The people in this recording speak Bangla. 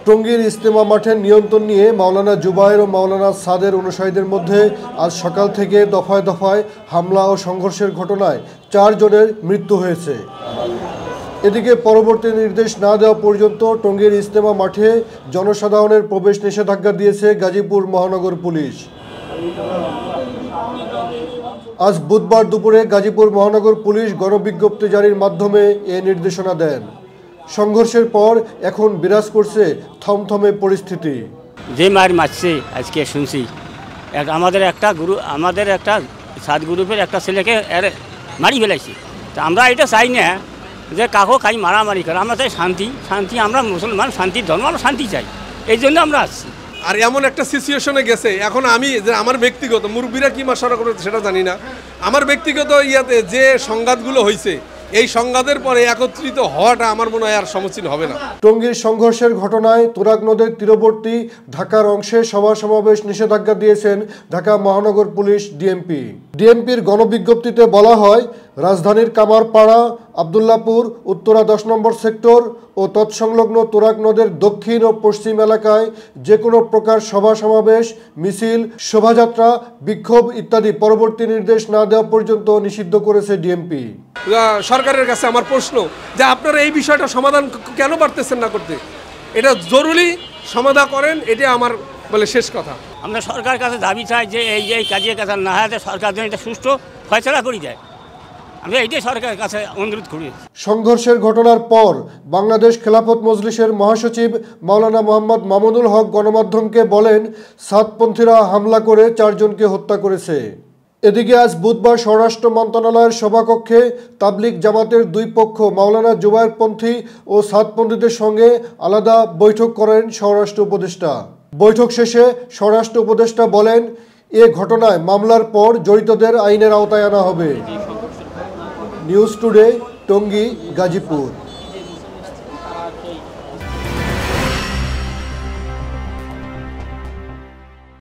টঙ্গীর ইজতেমা মাঠের নিয়ন্ত্রণ নিয়ে মাওলানা জুবায়ের ও মাওলানা সাদের অনুসারীদের মধ্যে আজ সকাল থেকে দফায় দফায় হামলা ও সংঘর্ষের ঘটনায় 4 জনের মৃত্যু হয়েছে। এদিকে পরবর্তী নির্দেশ না দেওয়া পর্যন্ত টঙ্গীর ইজতেমা মাঠে জনসাধারণের প্রবেশ নিষেধাজ্ঞা দিয়েছে গাজীপুর মহানগর পুলিশ। আজ বুধবার দুপুরে গাজীপুর মহানগর পুলিশ গণবিজ্ঞপ্তি জারির মাধ্যমে এ নির্দেশনা দেন। সংঘর্ষের পর এখন বিরাজ করছে থমথমে পরিস্থিতি। যে মার মারছে আজকে শুনছি, আমাদের একটা সাত গ্রুপের একটা ছেলেকে মারি ফেলাইছি। তা আমরা এটা চাই না যে কাকো খাই মারামারি করে, আমরা চাই শান্তি। আমরা মুসলমান, শান্তির ধর্ম, আমরা শান্তি চাই, এই জন্য আমরা আসছি। আর এমন একটা সিচুয়েশনে গেছে, এখন আমি যে আমার ব্যক্তিগত মুরব্বীরা কি মাসারা করে সেটা জানি না, আমার ব্যক্তিগত ইয়াতে যে সংঘাতগুলো হয়েছে, এই সংঘাতের পরে একত্রিত হওয়াটা আমার মনে হয় আর সমীচীন হবে না। টঙ্গীর সংঘর্ষের ঘটনায় তুরাগ নদের তীরবর্তী ঢাকার অংশে সভা সমাবেশ নিষেধাজ্ঞা দিয়েছেন ঢাকা মহানগর পুলিশ ডিএমপির গণবিজ্ঞপ্তিতে বলা হয়, রাজধানীর কামারপাড়া, আবদুল্লাপুর, উত্তরা 10 নম্বর সেক্টর ও তৎসংলগ্ন তুরাগ নদের দক্ষিণ ও পশ্চিম এলাকায় যে কোনো প্রকার সভা সমাবেশ, মিছিল, শোভাযাত্রা, বিক্ষোভ ইত্যাদি পরবর্তী নির্দেশ না দেওয়া পর্যন্ত নিষিদ্ধ করেছে ডিএমপি। সরকারের কাছে আমার প্রশ্ন যে আপনারা এই বিষয়টা সমাধান কেন পারতেছেন না করতে? এটা জরুরি সমাধান করেন, এটা আমার বলে শেষ কথা। আমরা সরকারের কাছে দাবি চাই যে এই কাজের কাছে না হয় সরকার যেন এটা সুষ্ঠু ফয়সালা করে দেয়। আমরা এইটাই সরকারের কাছে অনুরোধ করি। সংঘর্ষের ঘটনার পর বাংলাদেশ খেলাফত মজলিসের মহাসচিব মাওলানা মোহাম্মদ মামুনুল হক গণমাধ্যমকে বলেন, সাতপন্থীরা হামলা করে 4 জনকে হত্যা করেছে। এদিকে আজ বুধবার স্বরাষ্ট্র মন্ত্রণালয়ের সভাকক্ষে তাবলিগ জামাতের 2 পক্ষ মাওলানা জুবায়েরপন্থী ও সাতপন্থীদের সঙ্গে আলাদা বৈঠক করেন স্বরাষ্ট্র উপদেষ্টা। বৈঠক শেষে স্বরাষ্ট্র উপদেষ্টা বলেন, এ ঘটনায় মামলার পর জড়িতদের আইনের আওতায় আনা হবে। News today, Tongi, Gazipur.